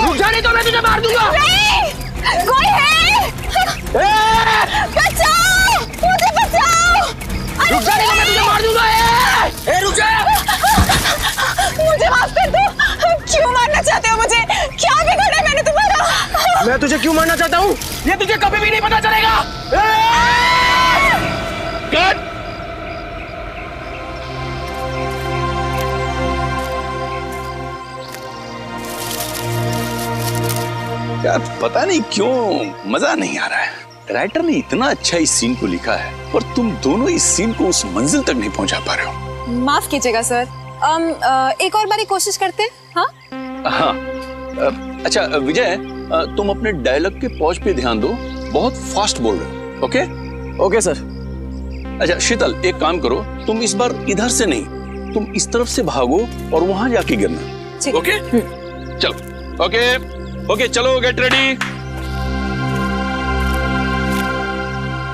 रुक जा, नहीं तो मैं तुझे मार दूंगा। नहीं, कोई है? बचाओ, मुझे बचाओ। रुक जा, नहीं तो मैं तुझे मार दूंगा। रुक जा। मुझे माफ कर दो। क्यों मारना चाहते हो मुझे? क्या बिगाड़ा मैंने तुम्हारा? मैं तुझे क्यों मारना चाहता हूँ ये तुझे कभी भी नहीं पता चलेगा। कट। यार पता नहीं क्यों मजा नहीं आ रहा है। राइटर ने इतना अच्छा इस सीन को लिखा है और तुम दोनों इस सीन को उस मंजिल तक नहीं पहुंचा पा रहे हो। माफ कीजिएगा सर, एक और बारी कोशिश करते हैं। हाँ हाँ, अच्छा विजय, तुम अपने डायलॉग के पॉज पे ध्यान दो, बहुत फास्ट बोल रहे हो। Okay okay sir. अच्छा शीतल, एक काम करो, तुम इस बार इधर से नहीं, तुम इस तरफ से भागो और वहां जाके गिरना। ओके चलो। ओके ओके चलो, get ready,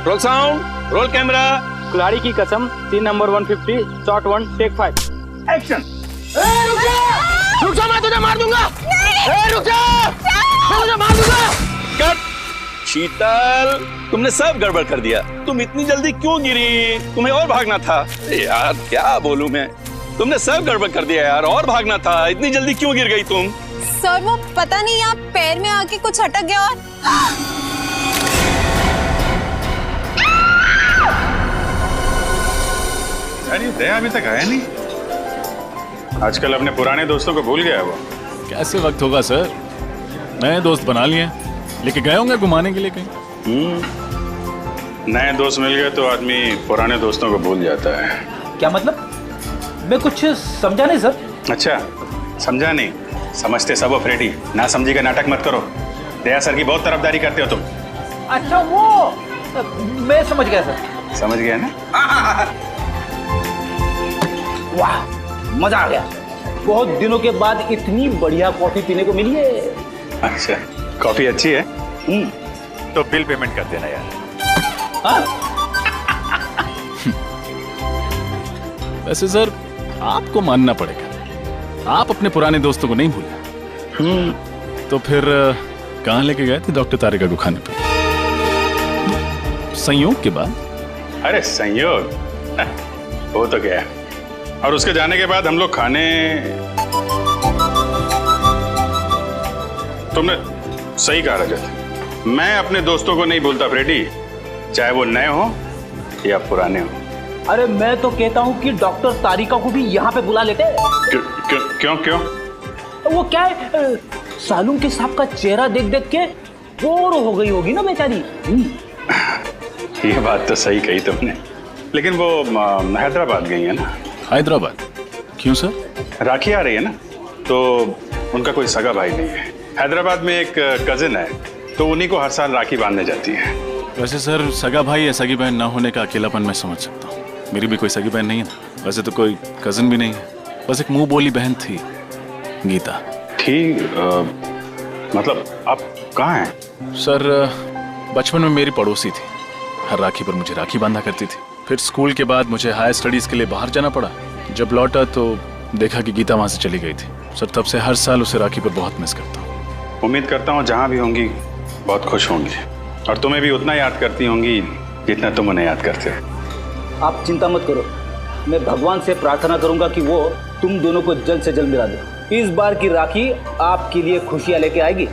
roll sound, roll camera. कुल्हाड़ी की कसम, scene number 150, shot 1, take 5, action. रुक जा, मैं तुझे मार दूंगा। रुक जा, मैं तुझे मार दूंगा। कट। शीतल, तुमने सब गड़बड़ कर दिया। तुम इतनी जल्दी क्यों गिरी? तुम्हें और भागना था। यार क्या बोलूं मैं, तुमने सब गड़बड़ कर दिया यार, और भागना था। इतनी जल्दी क्यों गिर गई तुम? सर वो पता नहीं, आप पैर में आके कुछ अटक गया और अरे दया अभी तक आया नहीं। आजकल अपने पुराने दोस्तों को भूल गया है वो। कैसे वक्त होगा सर, नए दोस्त बना लिए, लेके गए होंगे घुमाने के लिए कहीं। नए दोस्त मिल गए तो आदमी पुराने दोस्तों को भूल जाता है। क्या मतलब? मैं कुछ समझा नहीं सर। अच्छा समझा नहीं, समझते सब हो फ्रेडी। ना समझी का नाटक मत करो। दया सर की बहुत तरफदारी करते हो तुम। अच्छा वो मैं समझ गया सर। समझ गया ना? वाह मजा आ गया, बहुत दिनों के बाद इतनी बढ़िया कॉफी पीने को मिली है। अच्छा कॉफी अच्छी है? तो बिल पेमेंट कर देना यार। वैसे सर आपको मानना पड़ेगा, आप अपने पुराने दोस्तों को नहीं भूले। तो फिर कहाँ लेके गए थे डॉक्टर तारिका को खाने पे? संयोग के बाद? अरे संयोग वो तो गया, और उसके जाने के बाद हम लोग खाने। तुमने सही कहा रजत, मैं अपने दोस्तों को नहीं भूलता फ्रेडी, चाहे वो नए हो या पुराने हो। अरे मैं तो कहता हूँ कि डॉक्टर तारिका को भी यहाँ पे बुला लेते। क्यों क्यों? वो क्या है, सालून के साहब का चेहरा देख देख के बोर हो गई होगी ना बेचारी। ये बात तो सही कही तुमने, लेकिन वो हैदराबाद गई है ना। हैदराबाद क्यों सर? राखी आ रही है ना, तो उनका कोई सगा भाई नहीं है। हैदराबाद में एक कजिन है, तो उन्हीं को हर साल राखी बांधने जाती है। वैसे सर सगा भाई या सगी बहन ना होने का अकेलापन मैं समझ सकता हूँ। मेरी भी कोई सगी बहन नहीं है ना, वैसे तो कोई कजिन भी नहीं है, बस एक मुंह बोली बहन थी, गीता। ठीक, मतलब आप कहाँ हैं? सर बचपन में मेरी पड़ोसी थी, हर राखी पर मुझे राखी बांधा करती थी। फिर स्कूल के बाद मुझे हायर स्टडीज के लिए बाहर जाना पड़ा। जब लौटा तो देखा कि गीता वहां से चली गई थी। सर तब से हर साल उसे राखी पर बहुत मिस करता हूँ। उम्मीद करता हूँ जहाँ भी होंगी बहुत खुश होंगी, और तुम्हें भी उतना याद करती होंगी जितना तुम उन्हें याद करते हो। आप चिंता मत करो, मैं भगवान से प्रार्थना करूंगा कि वो तुम दोनों को जल्द से जल्द मिला दे। इस बार की राखी आपके लिए खुशियां लेके आएगी।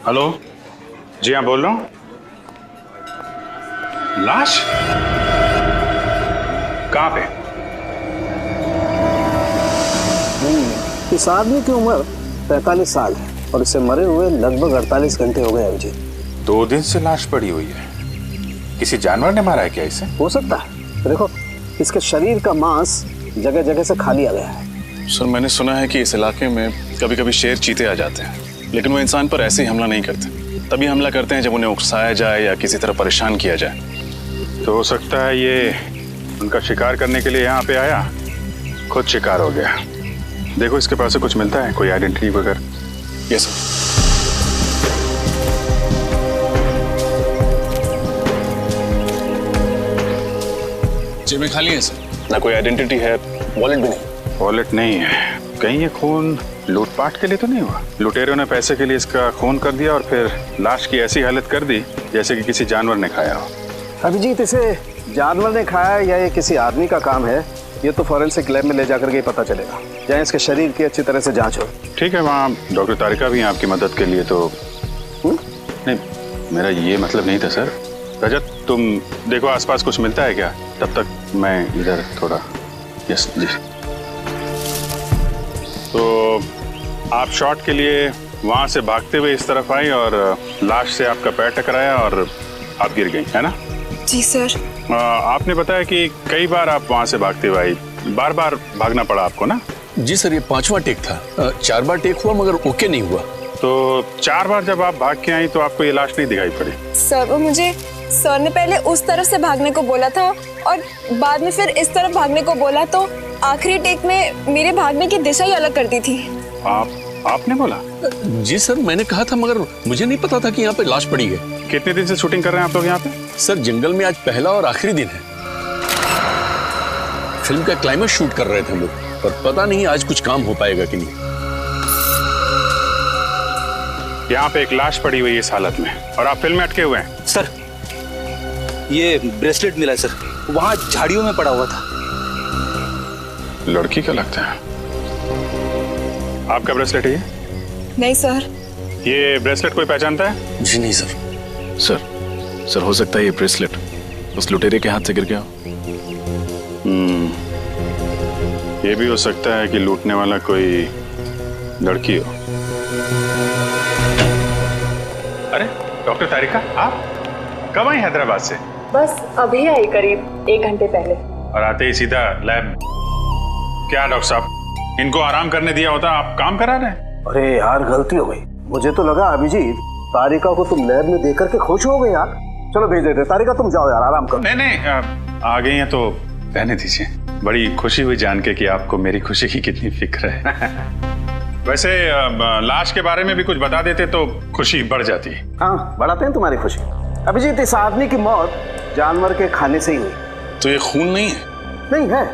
हेलो, जी हाँ बोल रहा हूँ। लाश कहाँ पे? इस आदमी की उम्र 45 साल है और इसे मरे हुए लगभग 48 घंटे हो गए अभिजीत। 2 दिन से लाश पड़ी हुई है। किसी जानवर ने मारा है क्या इसे? हो सकता है, देखो इसके शरीर का मांस जगह जगह से खा लिया गया है। सर मैंने सुना है कि इस इलाके में कभी कभी शेर चीते आ जाते हैं, लेकिन वो इंसान पर ऐसे ही हमला नहीं करते। तभी हमला करते हैं जब उन्हें उकसाया जाए या किसी तरह परेशान किया जाए। तो हो सकता है ये उनका शिकार करने के लिए यहाँ पे आया, खुद शिकार हो गया। देखो इसके पास से कुछ मिलता है, कोई आइडेंटिटी वगैरह? Yes sir. जेबें खाली है सर, ना कोई आइडेंटिटी है, वॉलेट भी नहीं। वॉलेट नहीं है। कहीं ये खून लूटपाट के लिए तो नहीं हुआ? लुटेरों ने पैसे के लिए इसका खून कर दिया और फिर लाश की ऐसी हालत कर दी जैसे कि किसी जानवर ने खाया हो। अभिजीत, इसे जानवर ने खाया या ये किसी आदमी का काम है, ये तो फॉरेंसिक लैब में ले जाकर के पता चलेगा, जहाँ इसके शरीर की अच्छी तरह से जांच हो। ठीक है, वहाँ डॉक्टर तारिका भी हैं आपकी मदद के लिए। तो नहीं, मेरा ये मतलब नहीं था सर। रजत, तुम देखो आसपास कुछ मिलता है क्या, तब तक मैं इधर थोड़ा। यस जी। तो आप शॉट के लिए वहाँ से भागते हुए इस तरफ आई और लाश से आपका पैर टकराया और आप गिर गई, है ना? जी सर। आपने बताया कि कई बार आप वहाँ से भागते हुए आई, बार बार भागना पड़ा आपको ना? जी सर, ये 5वां टेक था। 4 बार टेक हुआ मगर ओके नहीं हुआ। तो 4 बार जब आप भाग के आई तो आपको ये लाश नहीं दिखाई पड़ी? सर, वो मुझे सर ने पहले उस तरफ से भागने को बोला था और बाद में फिर इस तरफ भागने को बोला, तो आखिरी टेक में मेरे भागने की दिशा ही अलग कर दी थी। आपने बोला? जी सर, मैंने कहा था मगर मुझे नहीं पता था कि यहाँ पे लाश पड़ी है। कितने दिन से शूटिंग कर रहे हैं आप लोग यहाँ पे? सर, जंगल में आज पहला और आखिरी दिन है। फिल्म का क्लाइमेक्स शूट कर रहे थे हम लोग, पर पता नहीं आज कुछ काम हो पाएगा कि नहीं। यहाँ पे एक लाश पड़ी हुई है इस हालत में और आप फिल्म में अटके हुए हैं। सर, ये ब्रेसलेट मिला है सर, वहाँ झाड़ियों में पड़ा हुआ था। लड़की का लगता है। आपका ब्रेसलेट है ये? नहीं सर। ये ब्रेसलेट कोई पहचानता है? जी नहीं सर। सर हो सकता है ये ब्रेसलेट उस लुटेरे के हाथ से गिर गया हो। ये भी हो सकता है कि लूटने वाला कोई लड़की हो। अरे डॉक्टर तारिका, आप कब आई हैदराबाद से? बस अभी आई, करीब 1 घंटे पहले। और आते ही सीधा लैब? क्या डॉक्टर साहब, इनको आराम करने दिया होता, आप काम करा रहे हैं? अरे यार, गलती हो गई। मुझे तो लगा अभिजीत तारिका को तुम लैब में देख करके खुश हो गए यार। चलो भेज देते। तारिका तुम जाओ यार, आराम करो। नहीं, आ गई हैं तो रहने दीजिए। बड़ी खुशी हुई जान के कि आपको मेरी खुशी की कितनी फिक्र है। वैसे लाश के बारे में भी कुछ बता देते तो खुशी बढ़ जाती। हाँ, बढ़ाते हैं तुम्हारी खुशी। अभिजीत, इस आदमी की मौत जानवर के खाने से ही हुई। तो ये खून नहीं है? नहीं है,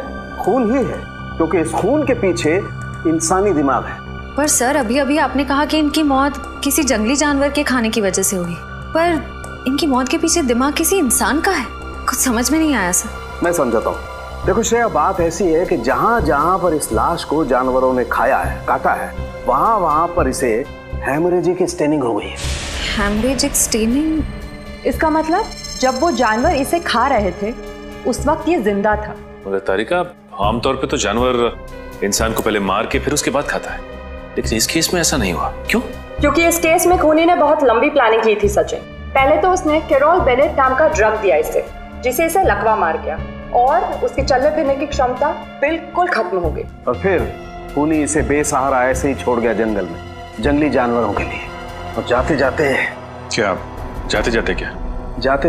खून ही है, क्योंकि इस खून के पीछे इंसानी दिमाग है। पर सर, अभी अभी आपने कहा कि इनकी मौत किसी जंगली जानवर के खाने की वजह से हुई, पर इनकी मौत के पीछे दिमाग किसी इंसान का है। कुछ समझ में नहीं आया सर। मैं समझाता हूँ। देखो श्रेया, बात ऐसी है कि जहाँ जहाँ पर इस लाश को जानवरों ने खाया है, काटा है, वहाँ वहाँ पर इसे हेमरेजिक स्टेनिंग हो गई है। Haemorrhagic staining? इसका मतलब जब वो जानवर इसे खा रहे थे उस वक्त ये जिंदा था। मगर तारिका, आमतौर पे तो जानवर इंसान को पहले मार के फिर उसके बाद खाता है, लेकिन इस केस में ऐसा नहीं हुआ। क्यों? क्योंकि इस केस में खूनी ने बहुत लंबी प्लानिंग की थी सचिन। पहले तो उसने कैरोल बेनेट नाम का ड्रग दिया इसे, जिसे इसे लकवा मार गया और उसके चलने फिरने की क्षमता बिल्कुल खत्म हो गई। और फिर खूनी इसे बेसहारा ऐसे ही छोड़ गया जंगल में, जंगली जानवरों के लिए। और जाते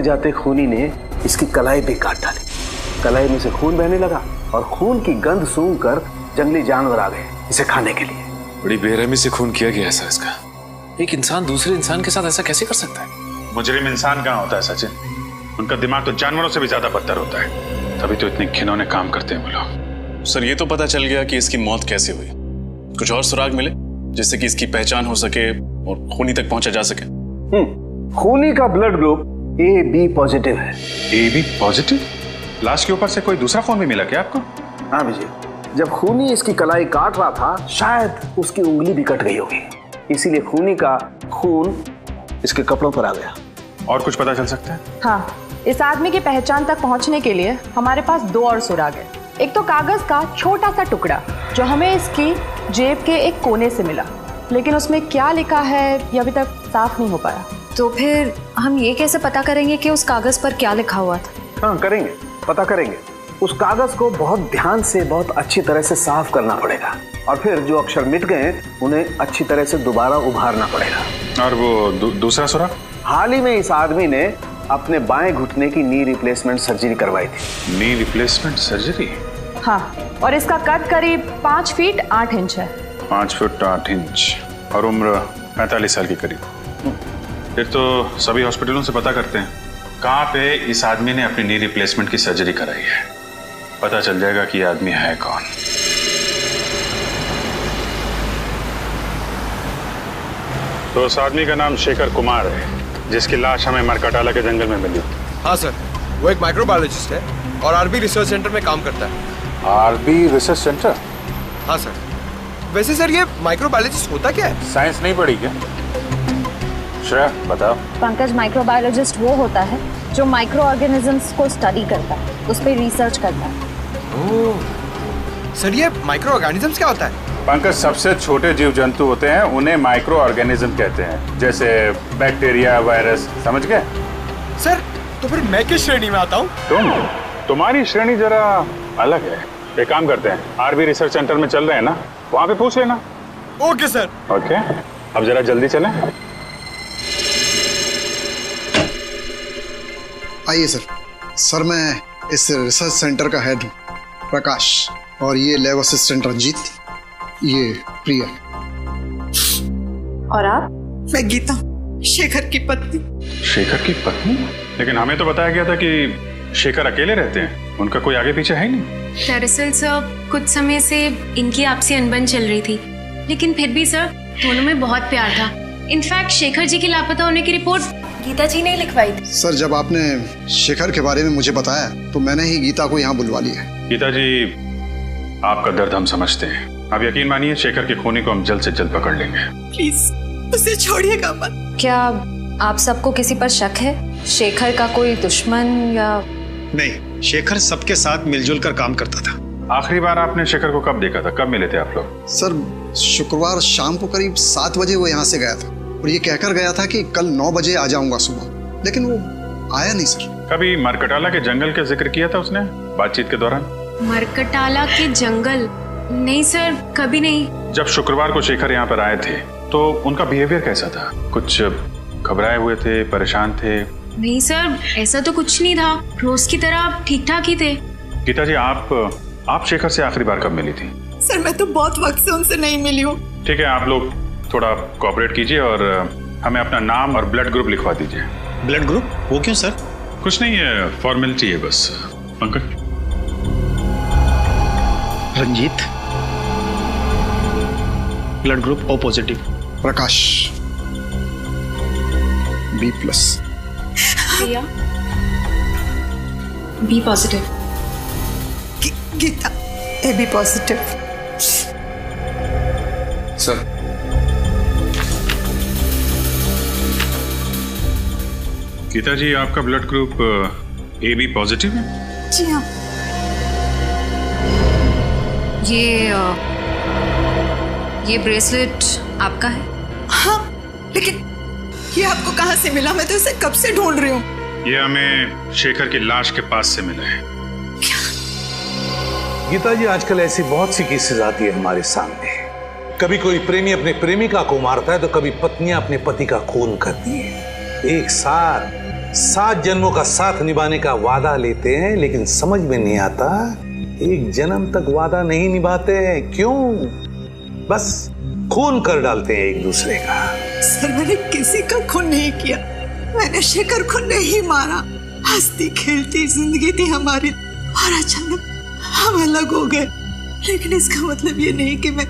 जाते खूनी ने इसकी कलाई भी काट डाली। कलाई में से खून बहने लगा और खून की गंध सूंघ कर जंगली जानवर आ गए इसे खाने के लिए। बड़ी बेरहमी से खून किया गया ऐसा इसका। एक इंसान दूसरे इंसान के साथ ऐसा कैसे कर सकता है? मुजरिम इंसान कहाँ होता है सचिन? उनका दिमाग तो जानवरों से भी ज्यादा बदतर होता है, तभी तो इतने घिनौने काम करते हैं वो लोग। सर, ये तो पता चल गया कि इसकी मौत कैसे हुई। कुछ और सुराग मिले जिससे कि इसकी पहचान हो सके और खूनी तक पहुंचा जा सके? खूनी का ब्लड ग्रुप AB पॉजिटिव है। AB positive? लाश के ऊपर से कोई दूसरा खून भी मिला क्या आपको? हाँ विजय, जब खूनी इसकी कलाई काट रहा था शायद उसकी उंगली भी कट गई होगी, इसीलिए खूनी का खून इसके कपड़ों पर आ गया। और कुछ पता चल सकता है? हाँ, इस आदमी की पहचान तक पहुंचने के लिए हमारे पास 2 और सुराग है। एक तो कागज का छोटा सा टुकड़ा जो हमें इसकी जेब के एक कोने से मिला, लेकिन उसमें क्या लिखा है ये अभी तक साफ नहीं हो पाया। तो फिर हम ये कैसे पता करेंगे कि उस कागज पर क्या लिखा हुआ था? हाँ, करेंगे, पता करेंगे। उस कागज को बहुत ध्यान से, बहुत अच्छी तरह से साफ करना पड़ेगा और फिर जो अक्षर मिट गए उन्हें अच्छी तरह से दोबारा उभारना पड़ेगा। और वो दूसरा सुराग? हाल ही में इस आदमी ने अपने बाएं घुटने की नी रिप्लेसमेंट सर्जरी करवाई थी। Knee replacement surgery? हाँ, और इसका कद करीब 5 फीट 8 इंच है। 5 फीट 8 इंच और उम्र 45 साल के करीब। फिर तो सभी हॉस्पिटलों से पता करते हैं कहाँ पे इस आदमी ने अपनी नी रिप्लेसमेंट की सर्जरी कराई है, पता चल जाएगा कि ये आदमी है कौन। तो उस आदमी का नाम शेखर कुमार है, जिसकी लाश हमें मरकटाला के जंगल में मिली। हाँ सर, वो एक माइक्रोबायोलॉजिस्ट है और आरबी रिसर्च सेंटर में काम करता है। RB research center? हाँ सर। वैसे सर ये माइक्रोबायोलॉजिस्ट होता क्या है? साइंस नहीं पढ़ी क्या? श्रेया बताओ। पंकज, माइक्रोबायोलॉजिस्ट वो होता है जो माइक्रो ऑर्गेनिजम्स को स्टडी करता है, उस पर रिसर्च करता है। ओह, सर ये माइक्रो ऑर्गेनिजम्स क्या होता है? पंकज, सबसे छोटे जीव जंतु होते हैं, उन्हें माइक्रो ऑर्गेनिज्म कहते हैं, जैसे बैक्टीरिया, वायरस। समझ गए? सर तो फिर मैं किस श्रेणी में आता हूँ? तुम्हारी श्रेणी जरा अलग है। एक काम करते हैं, आरबी रिसर्च सेंटर में चल रहे हैं ना, वहाँ पे पूछ लेना। Okay sir. ओके, अब जरा जल्दी चलें। आइए सर। सर मैं इस रिसर्च सेंटर का हेड हूँ, प्रकाश, और ये लैब असिस्टेंट रंजीत, ये प्रिया। और आप? मैं गीता, शेखर की पत्नी। शेखर की पत्नी? लेकिन हमें तो बताया गया था कि शेखर अकेले रहते हैं, उनका कोई आगे पीछे है ही नहीं। दरअसल सर कुछ समय से इनकी आपसी अनबन चल रही थी, लेकिन फिर भी सर दोनों में बहुत प्यार था। इनफैक्ट शेखर जी के लापता होने की रिपोर्ट गीता जी ने लिखवाई थी। सर जब आपने शेखर के बारे में मुझे बताया तो मैंने ही गीता को यहाँ बुलवा लिया। गीता जी, आपका दर्द हम समझते हैं। आप यकीन मानिए, शेखर के खूनी को हम जल्द से जल्द पकड़ लेंगे। प्लीज उसे छोड़िएगा मत। क्या आप सबको किसी पर शक है? शेखर का कोई दुश्मन या? नहीं, शेखर सबके साथ मिलजुल कर काम करता था। आखिरी बार आपने शेखर को कब देखा था? कब मिले थे आप लोग? सर शुक्रवार शाम को करीब 7 बजे वो यहाँ से गया था और ये कहकर गया था कि कल 9 बजे आ जाऊंगा सुबह, लेकिन वो आया नहीं सर। कभी मरकटाला के जंगल का जिक्र किया था उसने बातचीत के दौरान? मरकटाला के जंगल? नहीं सर, कभी नहीं। जब शुक्रवार को शेखर यहाँ पर आए थे तो उनका बिहेवियर कैसा था? कुछ घबराए हुए थे, परेशान थे? नहीं सर, ऐसा तो कुछ नहीं था, रोज की तरह ठीक ठाक ही थे। गीता जी, आप शेखर से आखिरी बार कब मिली थी? सर मैं तो बहुत वक्त से उनसे नहीं मिली हूँ। ठीक है, आप लोग थोड़ा कोऑपरेट कीजिए और हमें अपना नाम और ब्लड ग्रुप लिखवा दीजिए। Blood group? वो क्यों सर? कुछ नहीं है, फॉर्मेलिटी है बस। Pankaj. Ranjit, blood group O positive. Prakash, B+। Priya, B positive. Geeta, AB positive. Sir Geeta ji, आपका ब्लड ग्रुप AB पॉजिटिव है? जी हाँ। ये ब्रेसलेट आपका है? हाँ, लेकिन ये आपको कहाँ से मिला? मैं तो इसे कब से ढूंढ रही हूँ। ये हमें शेखर की लाश के पास से मिला है। गीता जी, आजकल ऐसी बहुत सी केसेस आती है हमारे सामने। कभी कोई प्रेमी अपने प्रेमिका को मारता है तो कभी पत्नियां अपने पति का खून करती है। एक साथ 7 जन्मों का साथ निभाने का वादा लेते हैं, लेकिन समझ में नहीं आता एक जन्म तक वादा नहीं निभाते हैं। क्यों? बस खून कर डालते हैं एक दूसरे का। सर मैंने किसी का खून नहीं किया, मैंने शेखर को नहीं मारा। हंसती खेलती जिंदगी थी हमारी और अचानक हम अलग हो गए। लेकिन इसका मतलब ये नहीं कि मैं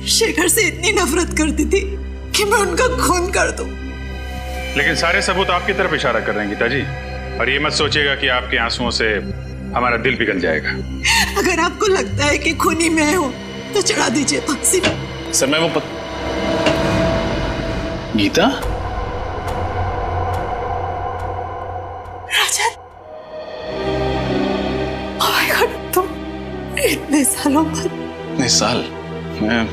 शेखर से इतनी नफरत करती थी कि मैं उनका खून कर दूं। लेकिन सारे सबूत आपकी तरफ इशारा कर रहे हैं गीता जी, और ये मत सोचिएगा कि आपके आंसुओं से हमारा दिल पिघल जाएगा। अगर आपको लगता है कि खूनी मैं हूं तो चढ़ा दीजिए फांसी। सर मैं वो गीता? राजन, ओह माय गॉड, तुम इतने सालों बाद? इतने साल? मैं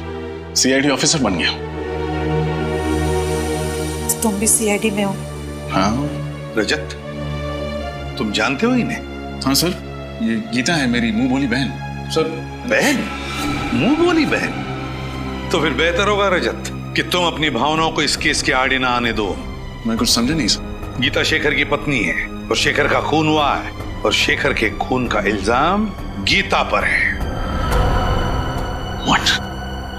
CID ऑफिसर बन गया। तुम भी CID में हो? हाँ। रजत, तुम जानते हो इन्हें? हाँ सर, ये गीता है मेरी मुंह बोली बहन। सर बहन? मुंह बोली बहन? तो फिर बेहतर होगा रजत कि तुम अपनी भावनाओं को इस केस के आड़े ना आने दो। मैं कुछ समझा नहीं सर। गीता शेखर की पत्नी है और शेखर का खून हुआ है, और शेखर के खून का इल्जाम गीता पर है। What?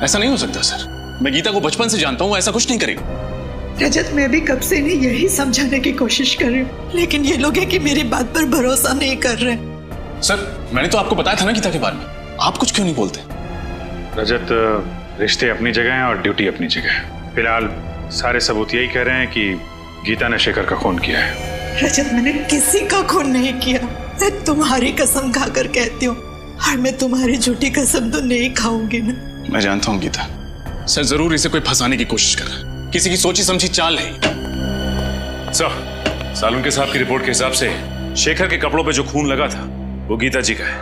ऐसा नहीं हो सकता सर, मैं गीता को बचपन से जानता हूँ, ऐसा कुछ नहीं करेगी। रजत, मैं भी कब से नहीं यही समझाने की कोशिश कर रही हूँ, लेकिन ये लोग हैं कि मेरी बात पर भरोसा नहीं कर रहे। सर मैंने तो आपको बताया था ना गीता के बारे में, आप कुछ क्यों नहीं बोलते? रजत, रिश्ते अपनी जगह हैं और ड्यूटी अपनी जगह है। फिलहाल सारे सबूत यही कह रहे हैं कि गीता ने शेखर का खून किया है। रजत, मैंने किसी का खून नहीं किया। मैं तुम्हारी कसम खाकर कहती हूँ, और मैं तुम्हारी झूठी कसम तो नहीं खाऊंगी ना। मैं जानता हूँ गीता, सर जरूर इसे कोई फंसाने की कोशिश कर रहा है, किसी की सोची समझी चाल है। सर, सालुंके साहब की रिपोर्ट के हिसाब से शेखर के कपड़ों पे जो खून लगा था वो गीता जी का है।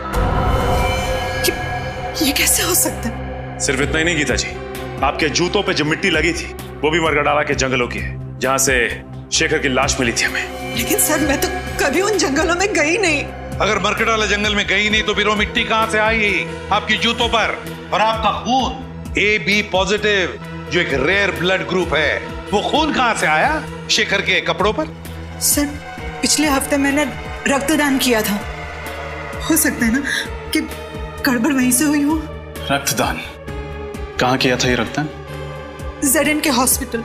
ये कैसे हो सकता है? सिर्फ इतना ही नहीं गीता जी, आपके जूतों पे जो मिट्टी लगी थी वो भी मरगडाला के जंगलों की है, जहां से शेखर की लाश मिली थी हमें। लेकिन सर, मैं तो कभी उन जंगलों में गई नहीं। अगर मरकटाला जंगल में गई नहीं तो फिर वो मिट्टी कहां से आई आपकी जूतों पर? और आपका खून AB पॉजिटिव, जो एक रेयर ब्लड ग्रुप है, वो खून कहां से आया शेखर के कपड़ों पर? सर, पिछले हफ्ते मैंने रक्तदान किया था। हो सकता है ना कि गड़बड़ वहीं से हुई हो। रक्तदान? कहाँ किया था ये रक्तदान? ZN के हॉस्पिटल।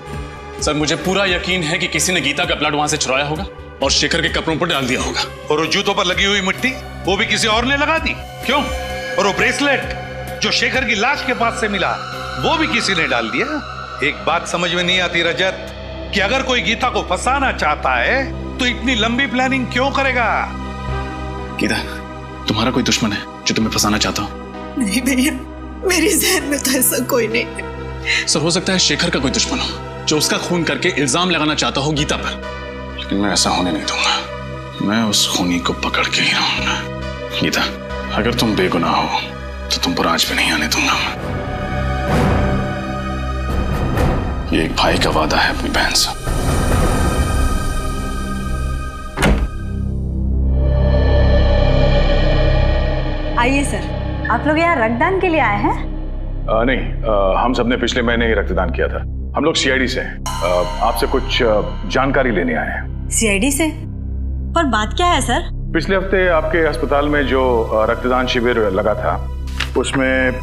सर, मुझे पूरा यकीन है कि किसी ने गीता का ब्लड वहां से चुराया होगा और शेखर के कपड़ों पर डाल दिया होगा। और वो जूतों पर लगी हुई मिट्टी वो भी किसी और ने लगा दी? क्यों? और वो ब्रेसलेट जो शेखर की लाश के पास से मिला वो भी किसी ने डाल दिया? एक बात समझ में नहीं आती रजत, कि अगर कोई गीता को फंसाना चाहता है तो इतनी लंबी प्लानिंग क्यों करेगा? गीता, तुम्हारा कोई दुश्मन है जो तुम्हें फंसाना चाहता हो? नहीं भैया, मेरी जहन में तो ऐसा कोई नहीं है। सर, हो सकता है शेखर का कोई दुश्मन हो जो उसका खून करके इल्जाम लगाना चाहता हो गीता पर, लेकिन मैं ऐसा होने नहीं दूंगा। मैं उस खूनी को पकड़ के ही रहूंगा। गीता, अगर तुम बेगुनाह हो तो तुम पर आज भी नहीं आने दूंगा। ये एक भाई का वादा है अपनी बहन से। आइए सर, आप लोग यहाँ रक्तदान के लिए आए हैं? नहीं, हम सबने पिछले महीने ही रक्तदान किया था। हम लोग CID से हैं। आपसे कुछ जानकारी लेने आए हैं। CID से? पर बात क्या है सर? पिछले हफ्ते आपके अस्पताल में जो रक्तदान शिविर लगा था उसमें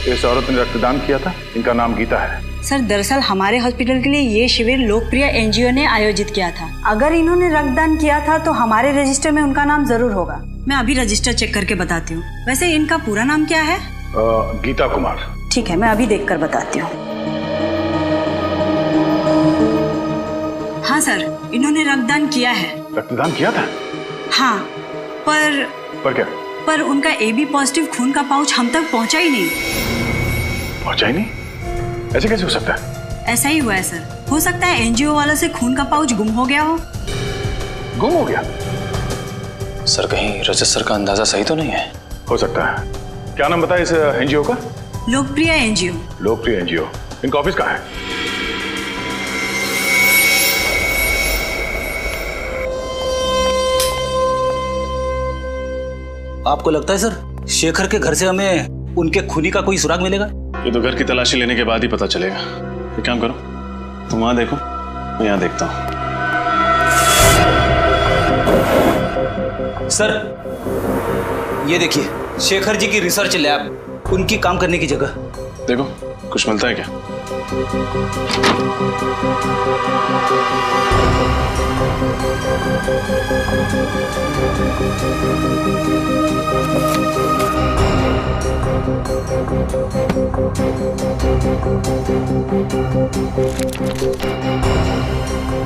इस औरत ने रक्तदान किया था। इनका नाम गीता है। सर, दरअसल हमारे हॉस्पिटल के लिए ये शिविर लोकप्रिय NGO ने आयोजित किया था। अगर इन्होंने रक्तदान किया था तो हमारे रजिस्टर में उनका नाम जरूर होगा। मैं अभी रजिस्टर चेक करके बताती हूँ। वैसे इनका पूरा नाम क्या है? गीता कुमार। ठीक है, मैं अभी देखकर बताती हूँ। हाँ सर, इन्होंने रक्तदान किया है। रक्तदान किया था? हाँ, पर क्या? पर उनका AB पॉजिटिव खून का पाउच हम तक पहुंचा ही नहीं। पहुंचा ही नहीं? ऐसे कैसे हो सकता है? ऐसा ही हुआ है सर। हो सकता है NGO वालों से खून का पाउच गुम हो गया हो। गुम हो गया? सर, कहीं रजत सर का अंदाजा सही तो नहीं है? हो सकता है। क्या नाम बताया इस NGO का? लोकप्रिय NGO। लोकप्रिय NGO। इनका ऑफिस कहाँ है? आपको लगता है सर शेखर के घर से हमें उनके खूनी का कोई सुराग मिलेगा? ये तो घर की तलाशी लेने के बाद ही पता चलेगा। एक काम करो, तुम वहां देखो, मैं यहाँ देखता हूँ। सर, ये देखिए शेखर जी की रिसर्च लैब, उनकी काम करने की जगह। देखो, कुछ मिलता है क्या?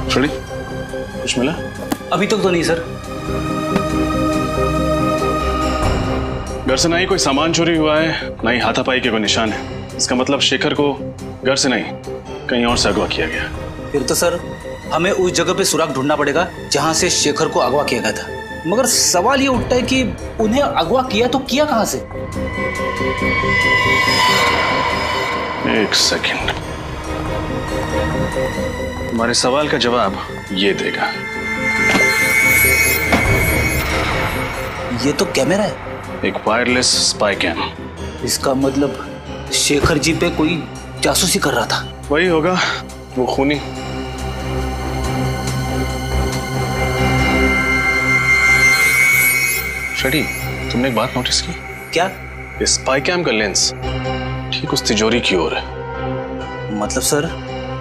छोड़ी, कुछ मिला? अभी तक तो नहीं सर। घर से ना ही कोई सामान चोरी हुआ है, ना ही हाथापाई के कोई निशान है। इसका मतलब शेखर को घर से नहीं, कहीं और से अगवा किया गया। फिर तो सर हमें उस जगह पे सुराग ढूंढना पड़ेगा जहां से शेखर को अगवा किया गया था। मगर सवाल ये उठता है कि उन्हें अगवा किया तो किया कहां से? एक सेकंड, तुम्हारे सवाल का जवाब ये देगा। ये तो कैमरा है। एक वायरलेस स्पाई कैम। इसका मतलब शेखर जी पे कोई जासूसी कर रहा था। वही होगा, वो खूनी। शेडी, तुमने एक बात नोटिस की? क्या? इस स्पाई कैम का लेंस ठीक उस तिजोरी की ओर है। मतलब सर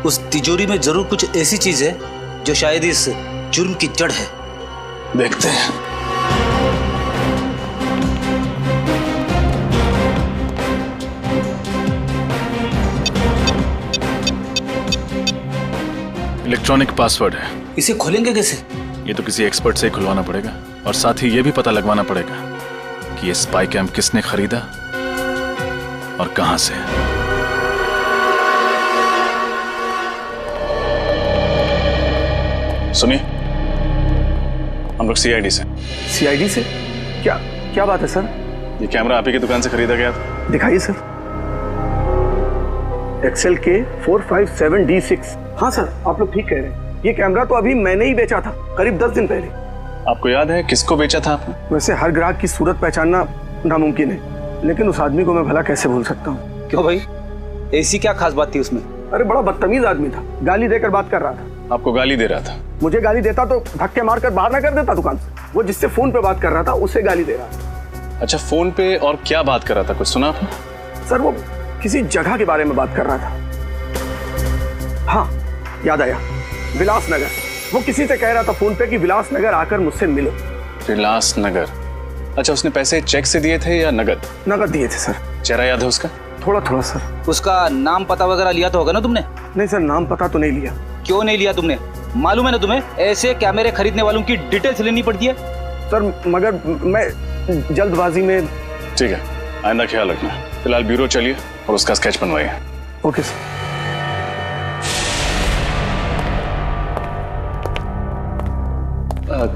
उस तिजोरी में जरूर कुछ ऐसी चीज है जो शायद इस जुर्म की जड़ है। देखते हैं। इलेक्ट्रॉनिक पासवर्ड है। इसे खोलेंगे कैसे? ये तो किसी एक्सपर्ट से ही खुलवाना पड़ेगा और साथ ही ये भी पता लगवाना पड़ेगा कि ये स्पाई कैम किसने खरीदा और कहां से। सुनिए, हम लोग सीआईडी से। सीआईडी से? क्या क्या बात है सर? ये कैमरा आप ही की दुकान से खरीदा गया था। दिखाइए सर। एक्सेल के 457D6। हाँ सर, आप लोग ठीक कह रहे हैं। ये कैमरा तो अभी मैंने ही बेचा था, करीब 10 दिन पहले। आपको याद है किसको बेचा था आपने? वैसे हर ग्राहक की सूरत पहचानना नामुमकिन है, लेकिन उस आदमी को मैं भला कैसे भूल सकता हूँ। क्यों भाई, ऐसी क्या खास बात थी उसमें? अरे बड़ा बदतमीज आदमी था, गाली देकर बात कर रहा था। आपको गाली दे रहा था? मुझे गाली देता तो धक्के मारकर बाहर ना कर देता दुकान से। वो जिससे फोन पे बात कर रहा था उसे गाली दे रहा था। अच्छा, फोन पे और क्या बात कर रहा था, कुछ सुना आपने? सर वो किसी जगह के बारे में बात कर रहा था। हाँ याद आया, विलास नगर। वो किसी से कह रहा था फोन पे कि विलास नगर आकर मुझसे मिलो। विलास नगर? अच्छा, उसने पैसे चेक से दिए थे या नगद? नगद दिए थे सर। चेहरा याद है उसका? थोड़ा थोड़ा सर। उसका नाम पता वगैरह लिया तो होगा ना तुमने? नहीं सर, नाम पता तो नहीं लिया। क्यों नहीं लिया तुमने? मालूम है ना तुम्हें, ऐसे कैमरे खरीदने वालों की डिटेल्स लेनी पड़ती है। सर मगर मैं जल्दबाजी में। ठीक है, आइंदा ख्याल रखना। फिलहाल ब्यूरो चलिए और उसका स्केच बनवाइए। Okay sir.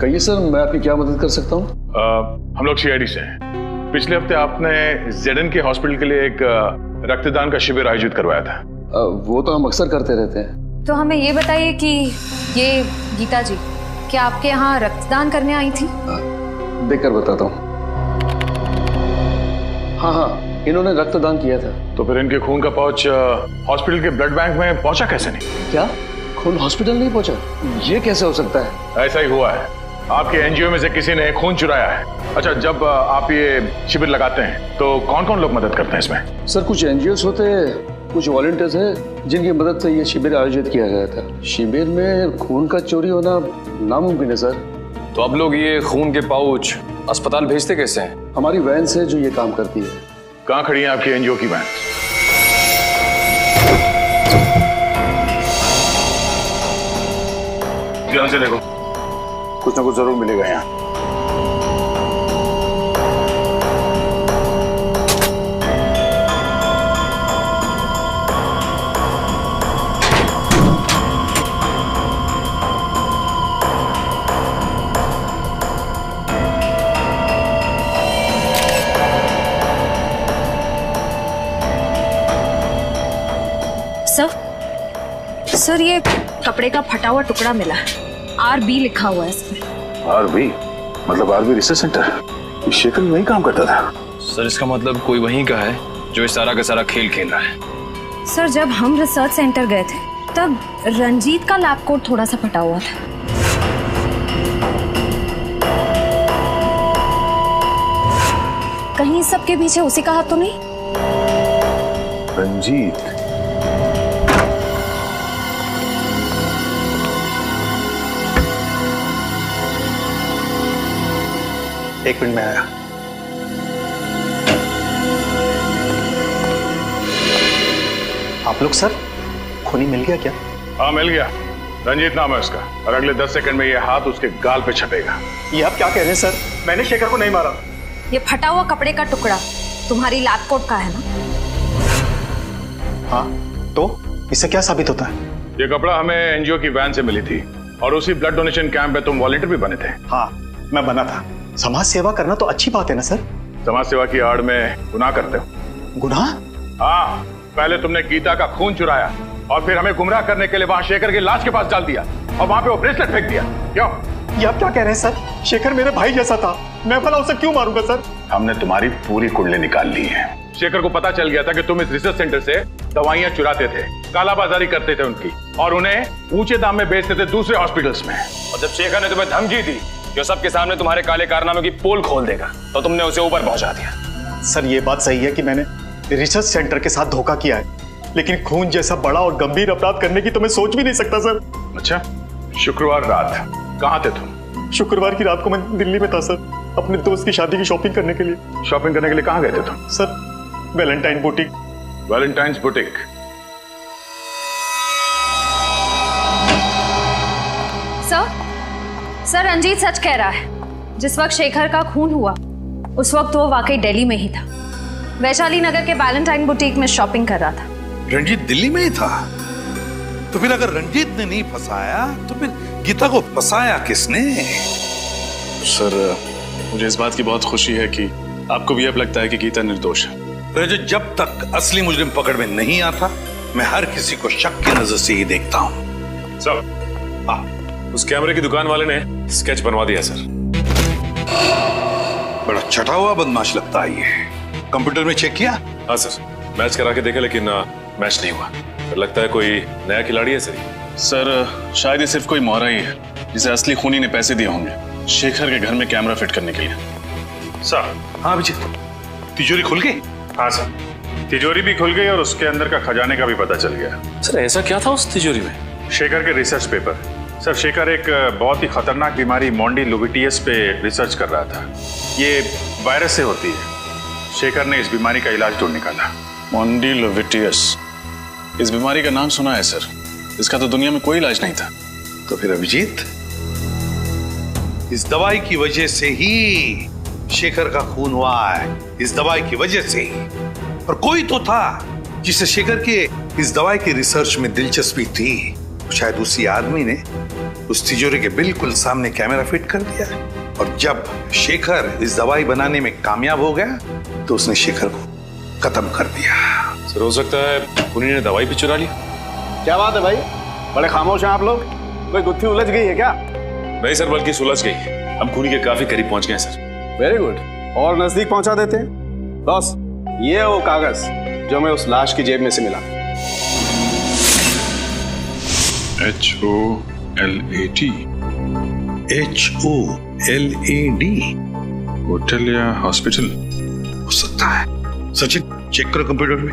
कहिए सर, मैं आपकी क्या मदद कर सकता हूँ? हम लोग सीआईडी से हैं। पिछले हफ्ते आपने जेडन के हॉस्पिटल के लिए एक रक्तदान का शिविर आयोजित करवाया था। वो तो हम अक्सर करते रहते हैं। तो हमें ये बताइए कि ये गीता जी क्या आपके यहाँ रक्तदान करने आई थी? देखकर बताता हूँ। हाँ, इन्होंने रक्तदान किया था। तो फिर इनके खून का पाउच हॉस्पिटल के ब्लड बैंक में पहुंचा कैसे नहीं? क्या खून हॉस्पिटल नहीं पहुंचा? ये कैसे हो सकता है? ऐसा ही हुआ है, आपके एनजीओ में से किसी ने खून चुराया है। अच्छा, जब आप ये शिविर लगाते हैं तो कौन कौन लोग मदद करते हैं इसमें? सर कुछ एनजीओस होते हैं, कुछ वॉलंटियर्स हैं जिनकी मदद से ये शिविर आयोजित किया गया था। शिविर में खून का चोरी होना नामुमकिन है सर। तो अब लोग ये खून के पाउच अस्पताल भेजते कैसे हैं? हमारी वैन से जो ये काम करती है। कहाँ खड़ी है आपकी एनजीओ की वैन? ध्यान से देखो, कुछ ना कुछ जरूर मिलेगा यहाँ। सर ये कपड़े का फटा हुआ टुकड़ा मिला है, RB लिखा हुआ है इसमें। RB मतलब RB रिसर्च सेंटर? शेखर वहीं काम करता था। सर इसका मतलब कोई वहीं का है जो इस सारा का सारा खेल खेल रहा है। सर जब हम रिसर्च सेंटर गए थे तब रंजीत का लैब कोट थोड़ा सा फटा हुआ था। कहीं इस सब के पीछे उसी का हाथ तो नहीं? रंजीत? एक मिनट में आया। आप लोग सर, खूनी मिल गया क्या? हाँ मिल गया, रंजीत नाम है उसका, और अगले 10 सेकंड में ये हाथ उसके गाल पे छपेगा। ये आप क्या कह रहे हैं सर? मैंने शेखर को नहीं मारा। ये फटा हुआ कपड़े का टुकड़ा तुम्हारी लैब कोट का है ना? हाँ, तो इससे क्या साबित होता है? ये कपड़ा हमें एनजीओ की वैन से मिली थी और उसी ब्लड डोनेशन कैंप में तुम वॉलंटियर भी बने थे। हाँ मैं बना था। समाज सेवा करना तो अच्छी बात है ना सर? समाज सेवा की आड़ में गुनाह करते हो। गुनाह? हाँ, पहले तुमने गीता का खून चुराया और फिर हमें गुमराह करने के लिए वहां शेखर की लाश के पास डाल दिया और वहां पे वो ब्रेसलेट फेंक दिया। क्यों? ये आप क्या कह रहे हैं सर? शेखर मेरे भाई जैसा था, मैं भला उसे क्यों मारूंगा सर? हमने तुम्हारी पूरी कुंडली निकाल ली है। शेखर को पता चल गया था कि तुम इस रिसर्च सेंटर से दवाइयां चुराते थे, कालाबाजारी करते थे उनकी, और उन्हें ऊंचे दाम में बेचते थे दूसरे हॉस्पिटल्स में। और जब शेखर ने तुम्हें धमकी दी जो सबके सामने तुम्हारे काले कारनामे की पोल खोल देगा, तो तुमने उसे ऊपर पहुंचा दिया। सर ये बात सही है कि मैंने रिसर्च सेंटर के साथ धोखा किया है, लेकिन खून जैसा बड़ा और गंभीर अपराध करने की तो मैं सोच भी नहीं सकता सर। अच्छा, शुक्रवार रात कहाँ थे तुम? शुक्रवार की रात को मैं दिल्ली में था सर, अपने दोस्त की शादी की शॉपिंग करने के लिए। शॉपिंग करने के लिए कहाँ गए थे तुम? Sir Valentine boutique. Valentine's boutique? Sir Ranjit सच कह रहा है। जिस वक्त शेखर का खून हुआ उस वक्त वो वाकई दिल्ली में ही था। वैशाली नगर के वैलेंटाइन बुटीक में शॉपिंग कर रहा था। रंजीत दिल्ली में ही था? तो फिर अगर रंजीत ने नहीं फंसाया तो फिर गीता को फंसाया किसने? सर मुझे इस बात की बहुत खुशी है कि आपको भी अब लगता है कि गीता निर्दोष है। रजत, जब तक असली मुजरिम पकड़ में नहीं आता मैं हर किसी को शक की नजर से ही देखता हूँ। सर उस कैमरे की दुकान वाले ने स्केच बनवा दिया सर। बड़ा छटा हुआ बदमाश लगता है ये। कंप्यूटर में चेक किया? हाँ सर, मैच करा के देखा लेकिन मैच नहीं हुआ। पर लगता है कोई नया खिलाड़ी है सर। सर शायद ये सिर्फ कोई मोहरा ही है जिसे असली खूनी ने पैसे दिए होंगे शेखर के घर में कैमरा फिट करने के लिए। सर। हाँ अभिजीत, तिजोरी खुल गई? हाँ सर, तिजोरी भी खुल गई और उसके अंदर का खजाने का भी पता चल गया। सर ऐसा क्या था उस तिजोरी में? शेखर के रिसर्च पेपर। सर शेखर एक बहुत ही खतरनाक बीमारी मोंडिलोविटियस पे रिसर्च कर रहा था। ये वायरस से होती है। शेखर ने इस बीमारी का इलाज ढूंढ निकाला। मोंडिलोविटियस, इस बीमारी का नाम सुना है सर, इसका तो दुनिया में कोई इलाज नहीं था। तो फिर अभिजीत, इस दवाई की वजह से ही शेखर का खून हुआ है। इस दवाई की वजह से ही। और कोई तो था जिसे शेखर के इस दवाई की रिसर्च में दिलचस्पी थी। शायद उसी आदमी ने उस तिजोरी के बिल्कुल सामने कैमरा फिट कर दिया और जब शेखर इस दवाई बनाने में कामयाब हो गया तो उसने शेखर को खत्म कर दिया। सर हो सकता है खूनी ने दवाई भी चुरा ली। क्या बात है भाई, बड़े खामोश हैं आप लोग। कोई गुत्थी उलझ गई है क्या? नहीं सर, बल्कि सुलझ गई। हम खूनी के काफी करीब पहुंच गए सर। वेरी गुड, और नजदीक पहुंचा देते हैं। बॉस, ये है वो कागज जो हमें उस लाश की जेब में से मिला। HOLAD। HOLAD? होटल या हॉस्पिटल हो सकता है। सचिन चेक करो कंप्यूटर में।